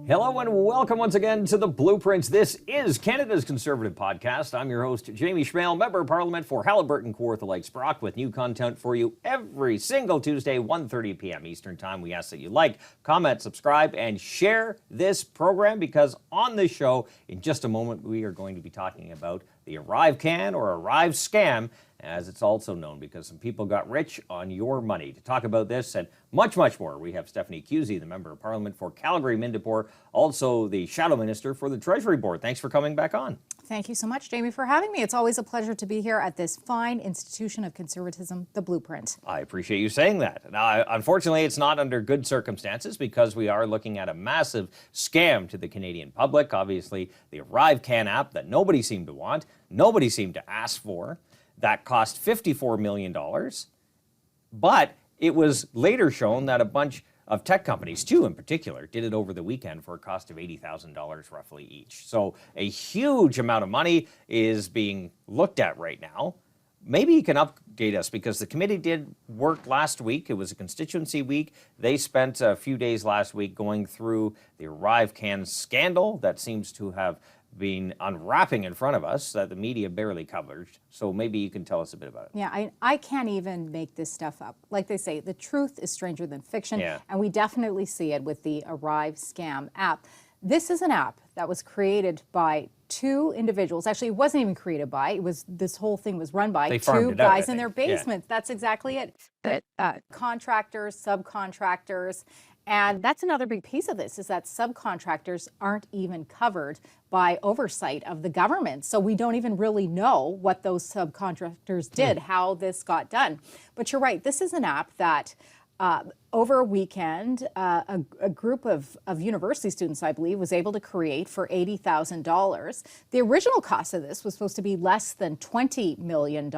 Hello and welcome once again to The Blueprints. This is Canada's Conservative Podcast. I'm your host, Jamie Schmale, Member of Parliament for Haliburton, Kawartha Lakes, Brock, with new content for you every single Tuesday, 1:30 p.m. Eastern Time. We ask that you like, comment, subscribe, and share this program because on this show, in just a moment, we are going to be talking about the ArriveCan or ArriveScam, as it's also known, because some people got rich on your money. To talk about this and much, much more, we have Stephanie Cusey, the Member of Parliament for Calgary-Mindipore, also the Shadow Minister for the Treasury Board. Thanks for coming back on. Thank you so much, Jamie, for having me. It's always a pleasure to be here at this fine institution of conservatism, The Blueprint. I appreciate you saying that. Now, unfortunately, it's not under good circumstances because we are looking at a massive scam to the Canadian public. Obviously, the ArriveCan app that nobody seemed to want, nobody seemed to ask for, that cost $54 million. But it was later shown that a bunch of tech companies, two in particular, did it over the weekend for a cost of $80,000 roughly each. So a huge amount of money is being looked at right now. Maybe you can update us because the committee did work last week. It was a constituency week. They spent a few days last week going through the ArriveCan scandal that seems to have been unwrapping in front of us that the media barely covered. So maybe you can tell us a bit about it. Yeah, I can't even make this stuff up. Like they say, the truth is stranger than fiction. Yeah. And we definitely see it with the ArriveScam app. This is an app that was created by two individuals. Actually, it wasn't even created by. This whole thing was run by two guys in their basements. Yeah. That's exactly it. Contractors, subcontractors. And that's another big piece of this, is that subcontractors aren't even covered by oversight of the government. So we don't even really know what those subcontractors did, how this got done. But you're right, this is an app that over a weekend, a group of university students, I believe, was able to create for $80,000. The original cost of this was supposed to be less than $20 million.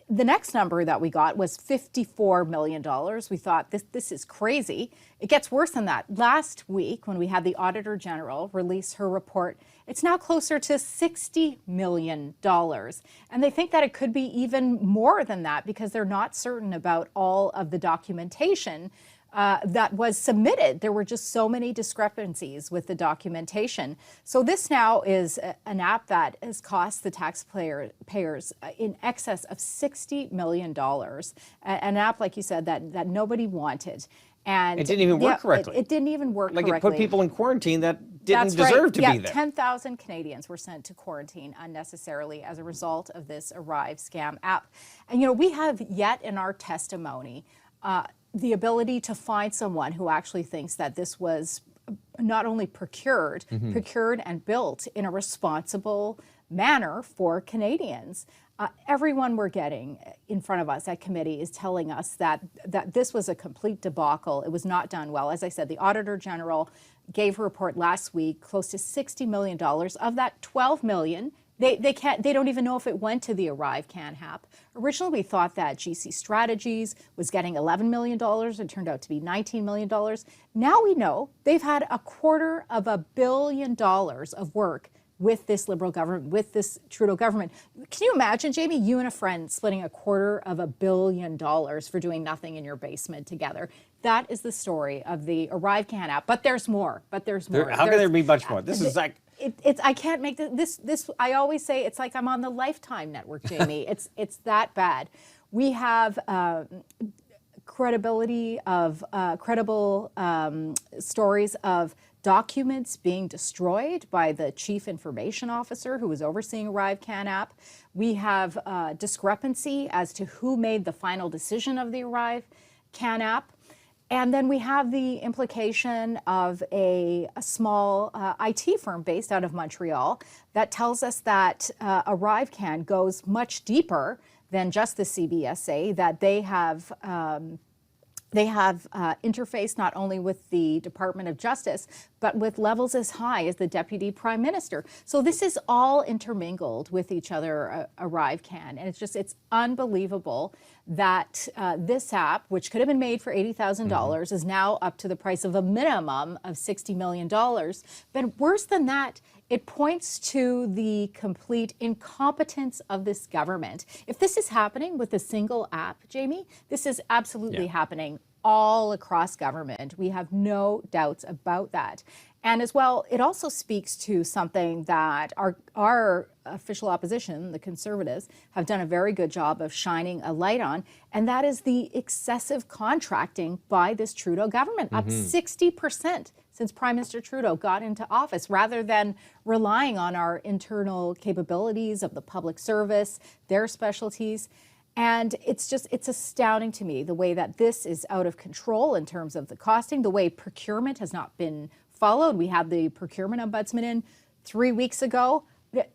The next number that we got was $54 million. We thought, this is crazy. It gets worse than that. Last week, when we had the Auditor General release her report, it's now closer to $60 million. And they think that it could be even more than that because they're not certain about all of the documentation that was submitted. There were just so many discrepancies with the documentation. So this now is an app that has cost the taxpayers in excess of $60 million. An app, like you said, that nobody wanted. And it didn't even work correctly. It didn't even work correctly. Like it put people in quarantine that didn't deserve to be there. 10,000 Canadians were sent to quarantine unnecessarily as a result of this ArriveScam app. And, you know, we have yet in our testimony the ability to find someone who actually thinks that this was not only procured and built in a responsible manner for Canadians. Everyone we're getting in front of us at committee is telling us that this was a complete debacle. It was not done well. As I said, the Auditor General gave a report last week, close to $60 million. Of that, $12 million, they don't even know if it went to the ArriveCan app. Originally, we thought that GC Strategies was getting $11 million. It turned out to be $19 million. Now we know they've had $250 million of work with this Liberal government, with this Trudeau government. Can you imagine, Jamie, you and a friend splitting $250 million for doing nothing in your basement together? That is the story of the ArriveCan app. But there's more. How can there be much more? This is like... I can't make this. I always say it's like I'm on the Lifetime network, Jamie. It's that bad. We have credible stories of documents being destroyed by the chief information officer who was overseeing ArriveCan app. We have discrepancy as to who made the final decision of the ArriveCan app. And then we have the implication of a small IT firm based out of Montreal that tells us that ArriveCan goes much deeper than just the CBSA, that they have interfaced not only with the Department of Justice, but with levels as high as the Deputy Prime Minister. So this is all intermingled with each other, ArriveCan. And it's unbelievable that this app, which could have been made for $80,000, is now up to the price of a minimum of $60 million. But worse than that, it points to the complete incompetence of this government. If this is happening with a single app, Jamie, this is absolutely happening all across government. We have no doubts about that. And as well, it also speaks to something that our official opposition, the Conservatives, have done a very good job of shining a light on, and that is the excessive contracting by this Trudeau government, up 60% since Prime Minister Trudeau got into office, rather than relying on our internal capabilities of the public service, their specialties. And it's astounding to me the way that this is out of control in terms of the costing, the way procurement has not been followed. We had the procurement ombudsman in 3 weeks ago.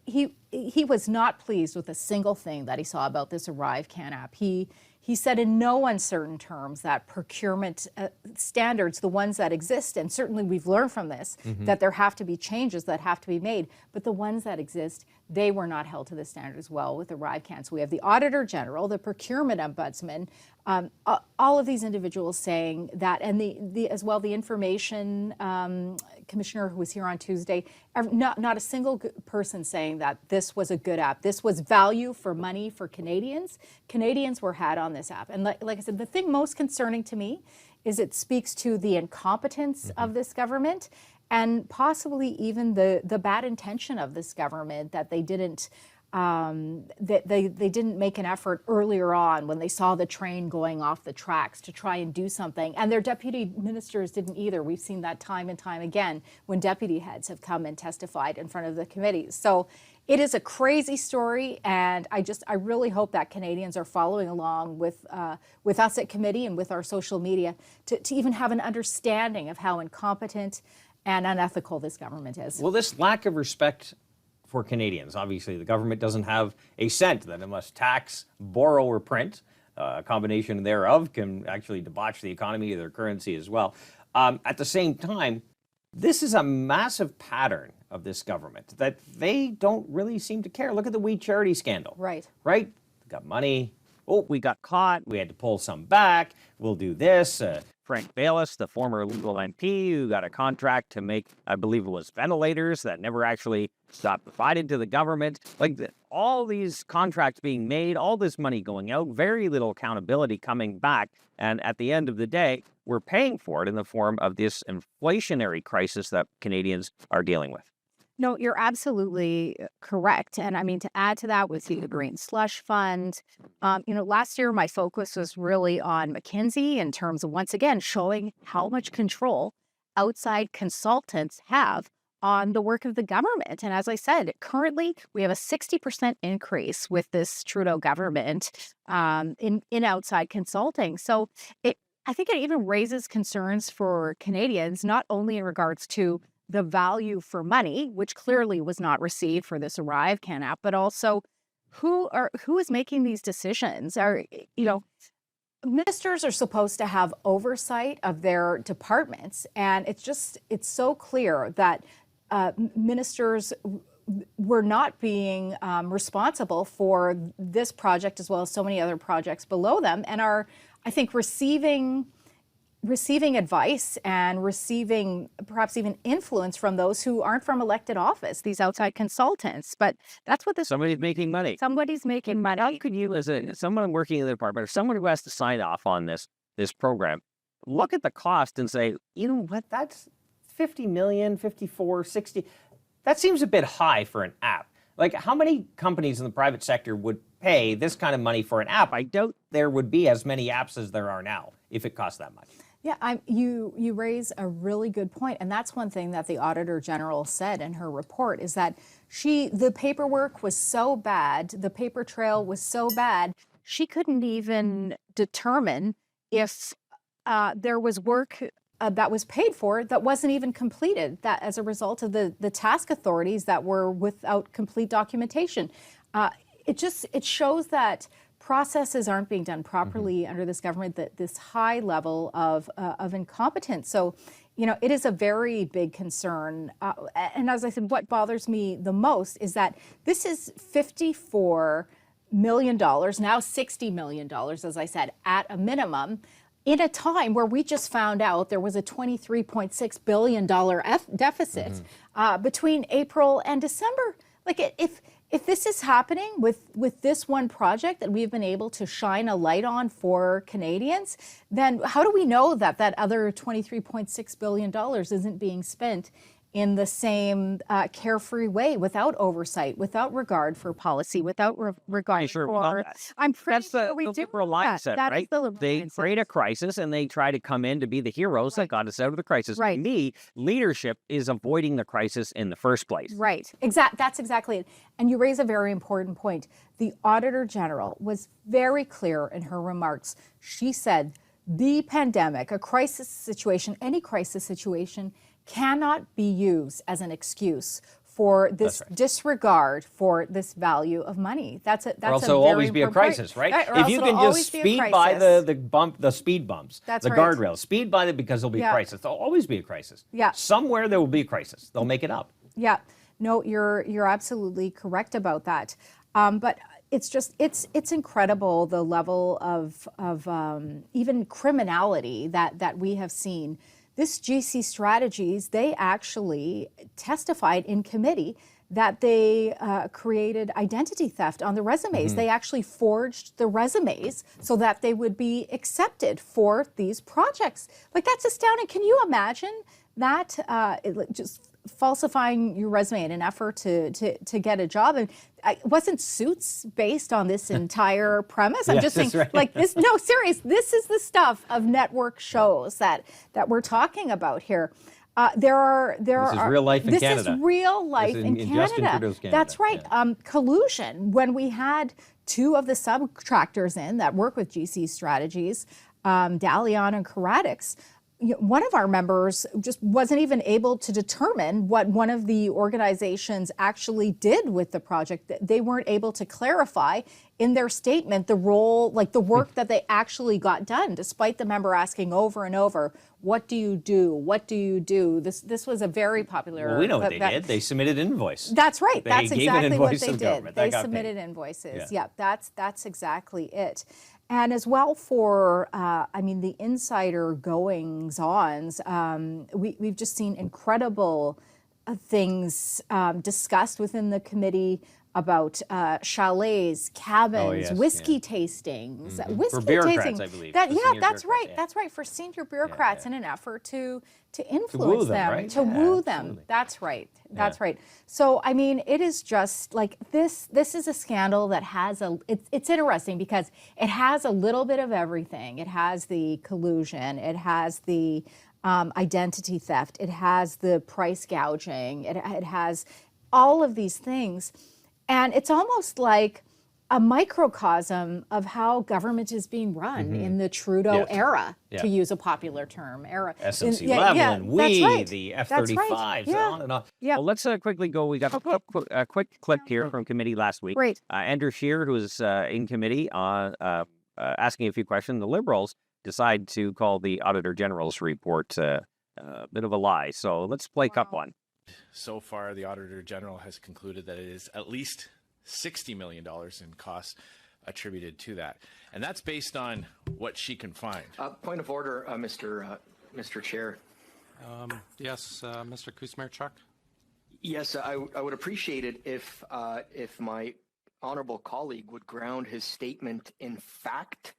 He was not pleased with a single thing that he saw about this ArriveCan app. He said in no uncertain terms that procurement standards, the ones that exist, and certainly we've learned from this, that there have to be changes that have to be made, but the ones that exist, they were not held to the standard as well with ArriveCan. So we have the Auditor General, the Procurement Ombudsman, all of these individuals saying that, and as well the Information Commissioner who was here on Tuesday, not a single person saying that this was a good app. This was value for money for Canadians. Canadians were had on this app. And like I said, the thing most concerning to me is it speaks to the incompetence of this government, and possibly even the bad intention of this government, that they didn't they didn't make an effort earlier on when they saw the train going off the tracks to try and do something. And their deputy ministers didn't either. We've seen that time and time again when deputy heads have come and testified in front of the committees. So it is a crazy story, and I really hope that Canadians are following along with us at committee and with our social media to even have an understanding of how incompetent and unethical this government is. Well, this lack of respect for Canadians, obviously the government doesn't have a cent that it must tax, borrow, or print. A combination thereof can actually debauch the economy of their currency as well. At the same time, this is a massive pattern of this government that they don't really seem to care. Look at the We Charity scandal. Right. Right? They got money. Oh, we got caught. We had to pull some back. We'll do this. Frank Bayless, the former Liberal MP, who got a contract to make, I believe it was ventilators that never actually got provided to the government. All these contracts being made, all this money going out, very little accountability coming back. And at the end of the day, we're paying for it in the form of this inflationary crisis that Canadians are dealing with. No, you're absolutely correct. And I mean, to add to that with the Green Slush Fund, last year my focus was really on McKinsey in terms of, once again, showing how much control outside consultants have on the work of the government. And as I said, currently we have a 60% increase with this Trudeau government in outside consulting. So I think it even raises concerns for Canadians, not only in regards to the value for money, which clearly was not received for this ArriveCan app, but also who is making these decisions? Ministers are supposed to have oversight of their departments, and it's so clear that ministers were not being responsible for this project as well as so many other projects below them, and are, I think, receiving advice and receiving perhaps even influence from those who aren't from elected office, these outside consultants. But that's what this... Somebody's making money. Somebody's making money. How could you, as someone working in the department, or someone who has to sign off on this program, look at the cost and say, you know what, that's 50 million, 54, 60. That seems a bit high for an app. How many companies in the private sector would pay this kind of money for an app? I doubt there would be as many apps as there are now if it cost that much. Yeah, you raise a really good point, and that's one thing that the Auditor General said in her report, is that the paperwork was so bad, the paper trail was so bad, she couldn't even determine if there was work that was paid for that wasn't even completed, that as a result of the task authorities that were without complete documentation. It shows that processes aren't being done properly under this government, this high level of incompetence. So, it is a very big concern. And as I said, what bothers me the most is that this is $54 million, now $60 million, as I said, at a minimum, in a time where we just found out there was a $23.6 billion deficit between April and December. if this is happening with this one project that we've been able to shine a light on for Canadians, then how do we know that that other $23.6 billion isn't being spent in the same carefree way, without oversight, without regard for policy, without regard for... I'm pretty sure we do. That's the liberal mindset, right? They create a crisis and they try to come in to be the heroes that got us out of the crisis. Right. To me, leadership is avoiding the crisis in the first place. Right. That's exactly it. And you raise a very important point. The Auditor General was very clear in her remarks. She said the pandemic, a crisis situation, any crisis situation, cannot be used as an excuse for this disregard for this value of money. That's or else there'll always be a crisis, right? If you can just speed by the speed bumps, the guardrails, speed by them because there'll be a crisis. There'll always be a crisis. Yeah. Somewhere there will be a crisis. They'll make it up. Yeah. No, you're absolutely correct about that. But it's just it's incredible the level of even criminality that we have seen. This GC Strategies, they actually testified in committee that they created identity theft on the resumes. They actually forged the resumes so that they would be accepted for these projects. Like, that's astounding. Can you imagine that? Just falsifying your resume in an effort to get a job. And wasn't Suits based on this entire premise? I'm just saying, like, this, no, serious, this is the stuff of network shows that we're talking about here. This is real life in Canada. This is real life in Canada. Justin Trudeau's Canada. That's right. Yeah. Collusion. When we had two of the subcontractors in that work with GC Strategies, Dalion and Karadix, one of our members just wasn't even able to determine what one of the organizations actually did with the project. They weren't able to clarify in their statement the role, like the work that they actually got done, despite the member asking over and over, what do you do? What do you do? This was a very popular... Well, we know what they did. They submitted an invoice. That's right. That's exactly what they did. They submitted invoices. Yeah, that's exactly it. And as well for, I mean, the insider goings-ons, we've just seen incredible things discussed within the committee about chalets, cabins, whiskey tastings, whiskey for bureaucrats, tasting. I believe. That's right. That's right. For senior bureaucrats in an effort to influence them, right? to woo them. That's right. That's right. So, I mean, it is just like this is a scandal that has it's interesting because it has a little bit of everything. It has the collusion. It has the identity theft. It has the price gouging. It has all of these things. And it's almost like a microcosm of how government is being run in the Trudeau era, to use a popular term. SNC Lavalin, the F-35s, on and on. Well, let's quickly go. We got a quick clip here from committee last week. Great. Andrew Scheer, who was in committee asking a few questions. The Liberals decide to call the Auditor General's report a bit of a lie. So let's play Cup 1. So far, the Auditor General has concluded that it is at least $60 million in costs attributed to that. And that's based on what she can find. Point of order, Mr. Chair. Yes, Mr. Kuzmarchuk. Yes, I would appreciate it if my honorable colleague would ground his statement in fact,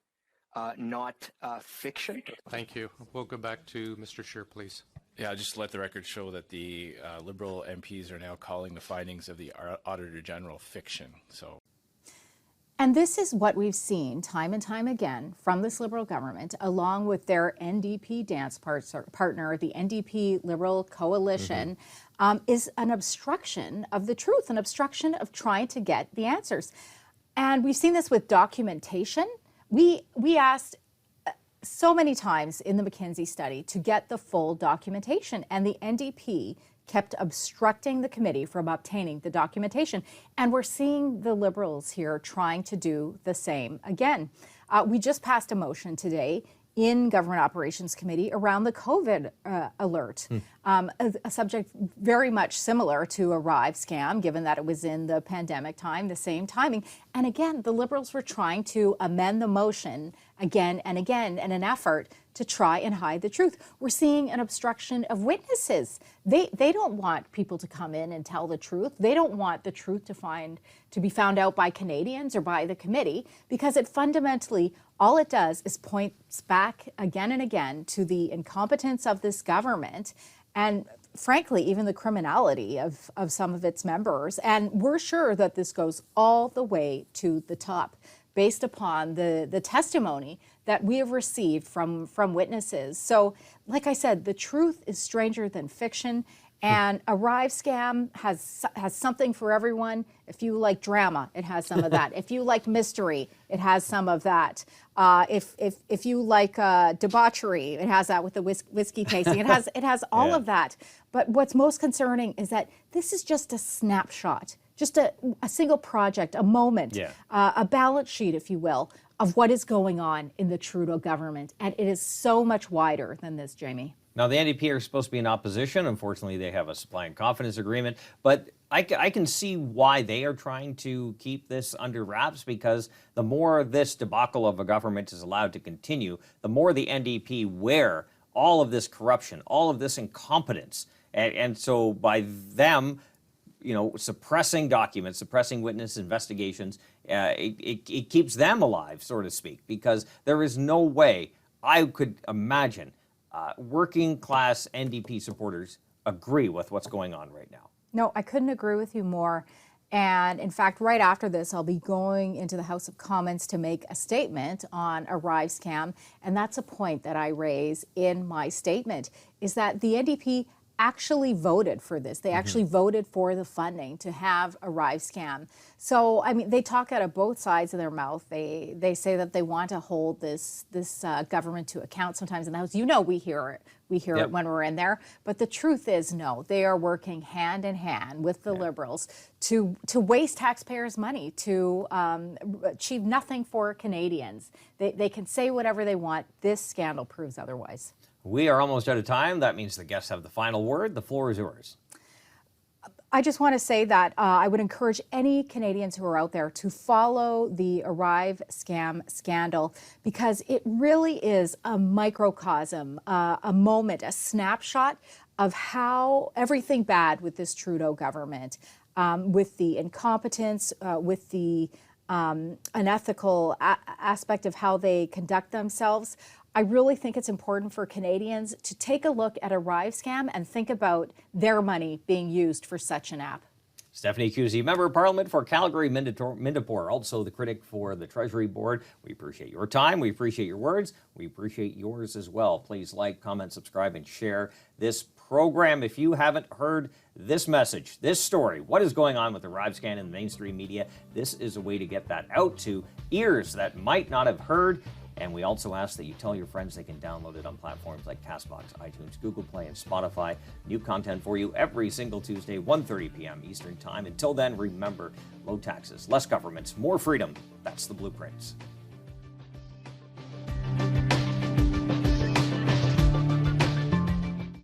not fiction. Thank you. We'll go back to Mr. Scheer, please. Yeah, just let the record show that the Liberal MPs are now calling the findings of the Auditor General fiction. And this is what we've seen time and time again from this Liberal government, along with their NDP dance partner, the NDP Liberal Coalition, is an obstruction of the truth, an obstruction of trying to get the answers. And we've seen this with documentation. We asked so many times in the McKinsey study to get the full documentation, and the NDP kept obstructing the committee from obtaining the documentation. And we're seeing the Liberals here trying to do the same again. We just passed a motion today in Government Operations Committee around the COVID alert. a subject very much similar to ArriveScam, given that it was in the pandemic time, the same timing. And again, the Liberals were trying to amend the motion again and again in an effort to try and hide the truth. We're seeing an obstruction of witnesses. They don't want people to come in and tell the truth. They don't want the truth to be found out by Canadians or by the committee, because it fundamentally, all it does is points back again and again to the incompetence of this government and, frankly, even the criminality of some of its members. And we're sure that this goes all the way to the top, based upon the testimony that we have received from witnesses. So, like I said, the truth is stranger than fiction, and ArriveScam has something for everyone. If you like drama, it has some of that. If you like mystery, it has some of that. If you like debauchery, it has that with the whiskey tasting. It has all of that. But what's most concerning is that this is just a snapshot, just a single project, a moment, a balance sheet, if you will, of what is going on in the Trudeau government. And it is so much wider than this, Jamie. Now, the NDP are supposed to be in opposition. Unfortunately, they have a supply and confidence agreement. But I can see why they are trying to keep this under wraps, because the more this debacle of a government is allowed to continue, the more the NDP wear all of this corruption, all of this incompetence. And so by them, suppressing documents, suppressing witness investigations, it keeps them alive, so to speak, because there is no way I could imagine working class NDP supporters agree with what's going on right now. No, I couldn't agree with you more. And in fact, right after this, I'll be going into the House of Commons to make a statement on ArriveScam. And that's a point that I raise in my statement, is that the NDP actually voted for this. They actually voted for the funding to have ArriveScam. So, I mean, they talk out of both sides of their mouth. They say that they want to hold this government to account sometimes in the House. We hear it. We hear it when we're in there. But the truth is, no, they are working hand in hand with the Liberals to waste taxpayers' money, to achieve nothing for Canadians. They can say whatever they want. This scandal proves otherwise. We are almost out of time. That means the guests have the final word. The floor is yours. I just want to say that I would encourage any Canadians who are out there to follow the ArriveScam scandal, because it really is a microcosm, a moment, a snapshot of how everything bad with this Trudeau government, with the incompetence, with the unethical aspect of how they conduct themselves. I really think it's important for Canadians to take a look at ArriveScam and think about their money being used for such an app. Stephanie Cusey, Member of Parliament for Calgary Mindapore, also the critic for the Treasury Board. We appreciate your time. We appreciate your words. We appreciate yours as well. Please like, comment, subscribe, and share this program. If you haven't heard this message, this story, what is going on with ArriveScam and the mainstream media, this is a way to get that out to ears that might not have heard. And we also ask that you tell your friends they can download it on platforms like CastBox, iTunes, Google Play, and Spotify. New content for you every single Tuesday, 1:30 p.m. Eastern Time. Until then, remember, low taxes, less governments, more freedom. That's the blueprints.